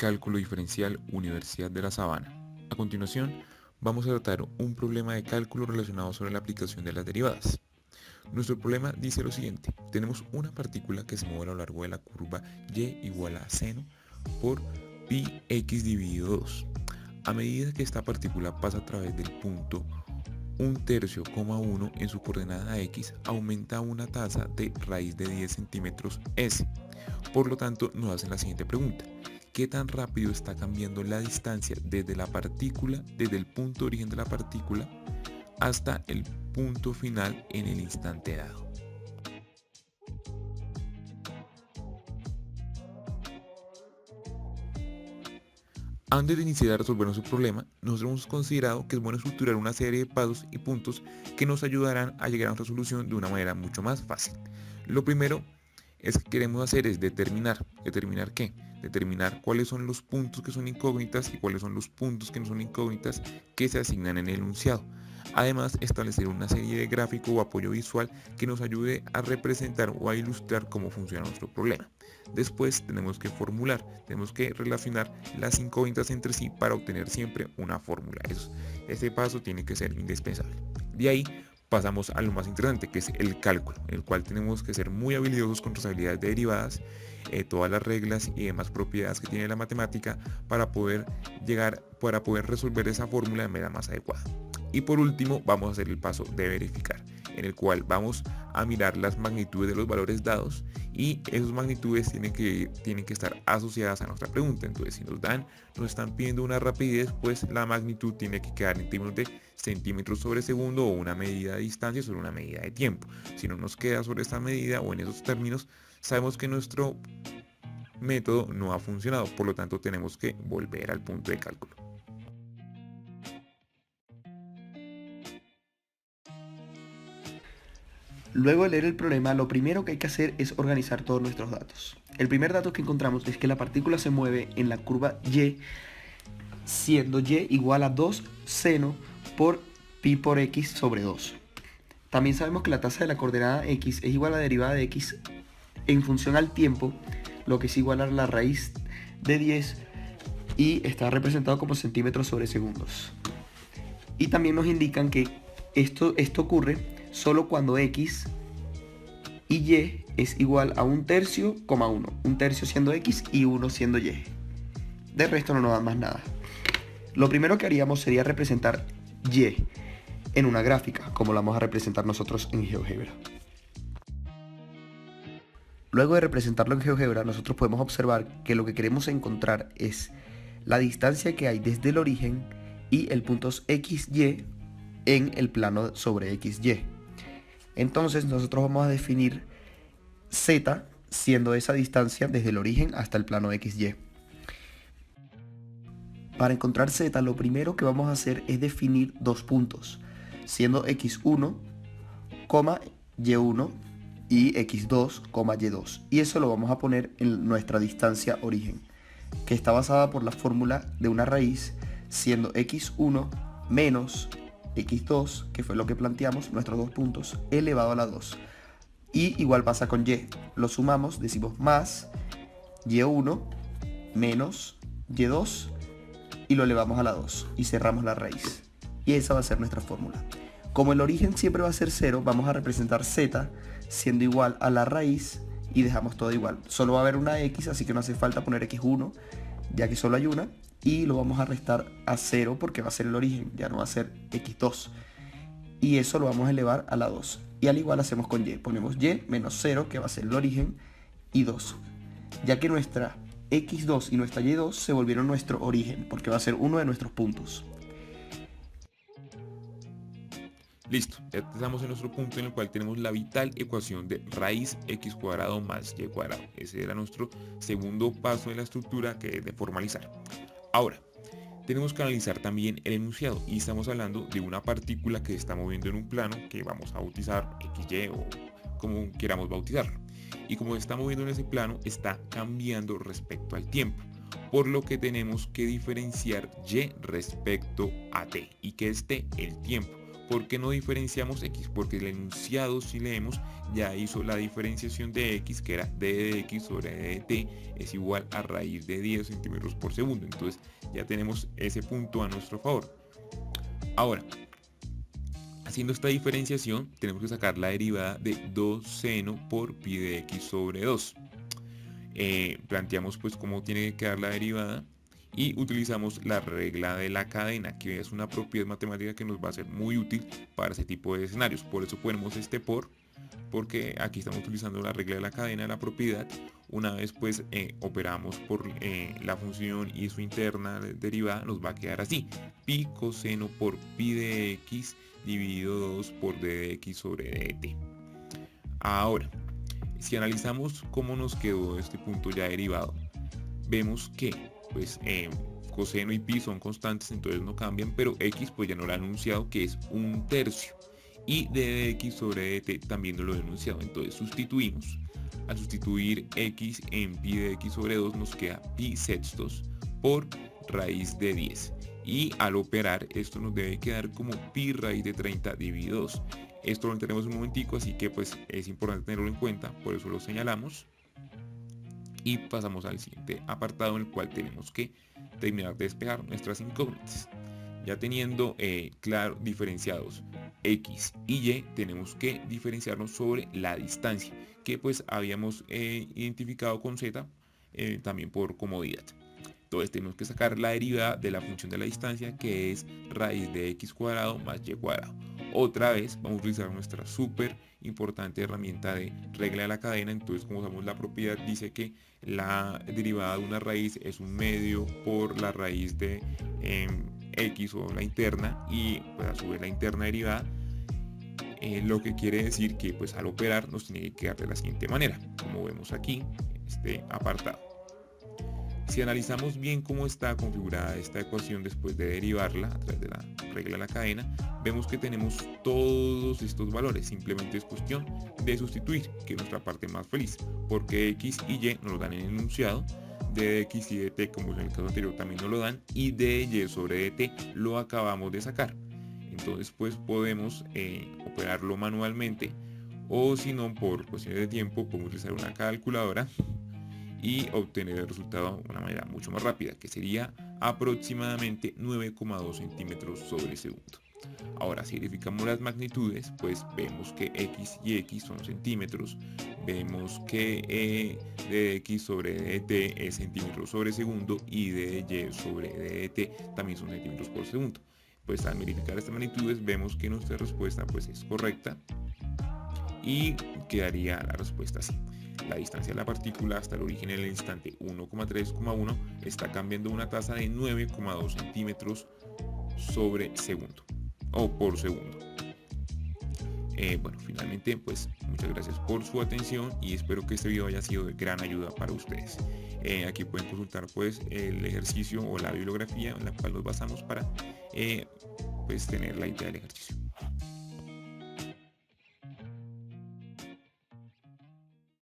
Cálculo diferencial, Universidad de La Sabana. A continuación, vamos a tratar un problema de cálculo relacionado sobre la aplicación de las derivadas. Nuestro problema dice lo siguiente: tenemos una partícula que se mueve a lo largo de la curva y igual a seno por pi x dividido 2. A medida que esta partícula pasa a través del punto 1/3,1 en su coordenada x, aumenta a una tasa de raíz de 10 centímetros s. Por lo tanto, nos hacen la siguiente pregunta: ¿qué tan rápido está cambiando la distancia desde la partícula, desde el punto de origen de la partícula, hasta el punto final en el instante dado? Antes de iniciar a resolver nuestro problema, nosotros hemos considerado que es bueno estructurar una serie de pasos y puntos que nos ayudarán a llegar a nuestra solución de una manera mucho más fácil. Lo primero es que queremos hacer es determinar. ¿Determinar qué? Determinar cuáles son los puntos que son incógnitas y cuáles son los puntos que no son incógnitas que se asignan en el enunciado. Además, establecer una serie de gráfico o apoyo visual que nos ayude a representar o a ilustrar cómo funciona nuestro problema. Después tenemos que formular, tenemos que relacionar las incógnitas entre sí para obtener siempre una fórmula. Este paso tiene que ser indispensable. De ahí pasamos a lo más interesante, que es el cálculo, en el cual tenemos que ser muy habilidosos con nuestras habilidades de derivadas, todas las reglas y demás propiedades que tiene la matemática para poder resolver esa fórmula de manera más adecuada. Y por último vamos a hacer el paso de verificar, en el cual vamos a mirar las magnitudes de los valores dados, y esas magnitudes tienen que estar asociadas a nuestra pregunta. Entonces, si nos están pidiendo una rapidez, pues la magnitud tiene que quedar en términos de centímetros sobre segundo, o una medida de distancia sobre una medida de tiempo. Si no nos queda sobre esta medida o en esos términos, sabemos que nuestro método no ha funcionado, por lo tanto tenemos que volver al punto de cálculo. Luego de leer el problema, lo primero que hay que hacer es organizar todos nuestros datos. El primer dato que encontramos es que la partícula se mueve en la curva y, siendo y igual a 2 seno por pi por x sobre 2. También sabemos que la tasa de la coordenada x es igual a la derivada de x en función al tiempo, lo que es igual a la raíz de 10, y está representado como centímetros sobre segundos. Y también nos indican que esto ocurre solo cuando x y y es igual a 1/3, 1, 1/3 siendo x y 1 siendo y. De resto no nos da más nada. Lo primero que haríamos sería representar y en una gráfica, como la vamos a representar nosotros en GeoGebra. Luego de representarlo en GeoGebra, nosotros podemos observar que lo que queremos encontrar es la distancia que hay desde el origen y el punto XY en el plano sobre XY. Entonces nosotros vamos a definir Z siendo esa distancia desde el origen hasta el plano XY. Para encontrar Z, lo primero que vamos a hacer es definir dos puntos, siendo x1, y1 y x2, y2. Y eso lo vamos a poner en nuestra distancia origen, que está basada por la fórmula de una raíz, siendo x1 menos x2, que fue lo que planteamos, nuestros dos puntos, elevado a la 2. Y igual pasa con y, lo sumamos, decimos más y1 menos y2 y lo elevamos a la 2 y cerramos la raíz. Y esa va a ser nuestra fórmula. Como el origen siempre va a ser 0, vamos a representar z siendo igual a la raíz y dejamos todo igual. Solo va a haber una x, así que no hace falta poner x1, ya que solo hay una, y lo vamos a restar a 0 porque va a ser el origen, ya no va a ser x2. Y eso lo vamos a elevar a la 2. Y al igual hacemos con y, ponemos y menos 0, que va a ser el origen, y 2. Ya que nuestra x2 y nuestra y2 se volvieron nuestro origen, porque va a ser uno de nuestros puntos. Listo, ya estamos en nuestro punto en el cual tenemos la vital ecuación de raíz x cuadrado más y cuadrado. Ese era nuestro segundo paso de la estructura, que es de formalizar. Ahora, tenemos que analizar también el enunciado, y estamos hablando de una partícula que se está moviendo en un plano que vamos a bautizar XY o como queramos bautizarlo. Y como se está moviendo en ese plano, está cambiando respecto al tiempo, por lo que tenemos que diferenciar y respecto a t. ¿Y qué es t? El tiempo. ¿Por qué no diferenciamos x? Porque el enunciado, si leemos, ya hizo la diferenciación de x, que era d de x sobre d de t es igual a raíz de 10 centímetros por segundo. Entonces ya tenemos ese punto a nuestro favor. Ahora, haciendo esta diferenciación, tenemos que sacar la derivada de 2 seno por pi de x sobre 2. Planteamos pues cómo tiene que quedar la derivada y utilizamos la regla de la cadena, que es una propiedad matemática que nos va a ser muy útil para ese tipo de escenarios. Por eso ponemos este porque aquí estamos utilizando la regla de la cadena, la propiedad. Una vez pues operamos por la función y su interna derivada, nos va a quedar así: pi coseno por pi de x dividido 2 por d de x sobre d de t. Ahora, si analizamos cómo nos quedó este punto ya derivado, vemos que pues coseno y pi son constantes, entonces no cambian, pero x pues ya no lo ha enunciado, que es 1/3, y d de x sobre dt también no lo he enunciado, entonces sustituimos. Al sustituir x en pi de x sobre 2 nos queda pi sextos por raíz de 10, y al operar esto nos debe quedar como pi raíz de 30 dividido 2. Esto lo tenemos un momentico, así que pues es importante tenerlo en cuenta, por eso lo señalamos. Y pasamos al siguiente apartado, en el cual tenemos que terminar de despejar nuestras incógnitas. Ya teniendo claro diferenciados x y y, tenemos que diferenciarnos sobre la distancia, que pues habíamos identificado con z, también por comodidad. Entonces tenemos que sacar la derivada de la función de la distancia, que es raíz de x cuadrado más y cuadrado. Otra vez vamos a utilizar nuestra súper importante herramienta de regla de la cadena. Entonces, como sabemos, la propiedad dice que la derivada de una raíz es un medio por la raíz de x, o la interna, y pues a su vez la interna derivada, lo que quiere decir que pues al operar nos tiene que quedar de la siguiente manera, como vemos aquí en este apartado. Si analizamos bien cómo está configurada esta ecuación después de derivarla a través de la regla de la cadena, vemos que tenemos todos estos valores. Simplemente es cuestión de sustituir, que es nuestra parte más feliz, porque x y y nos lo dan en el enunciado, d de x y de t, como en el caso anterior, también nos lo dan, y d de y sobre dt lo acabamos de sacar. Entonces pues podemos operarlo manualmente, o si no, por cuestiones de tiempo, podemos utilizar una calculadora y obtener el resultado de una manera mucho más rápida, que sería aproximadamente 9,2 centímetros sobre segundo. Ahora, si verificamos las magnitudes, pues vemos que x y x son centímetros, vemos que d de x sobre d de t es centímetros sobre segundo, y d de y sobre d de t también son centímetros por segundo. Pues al verificar estas magnitudes vemos que nuestra respuesta pues es correcta, y quedaría la respuesta así: la distancia de la partícula hasta el origen en el instante 1,3,1 está cambiando una tasa de 9,2 centímetros sobre segundo, o por segundo. Bueno, finalmente pues muchas gracias por su atención, y espero que este video haya sido de gran ayuda para ustedes. Aquí pueden consultar pues el ejercicio o la bibliografía en la cual nos basamos para pues tener la idea del ejercicio.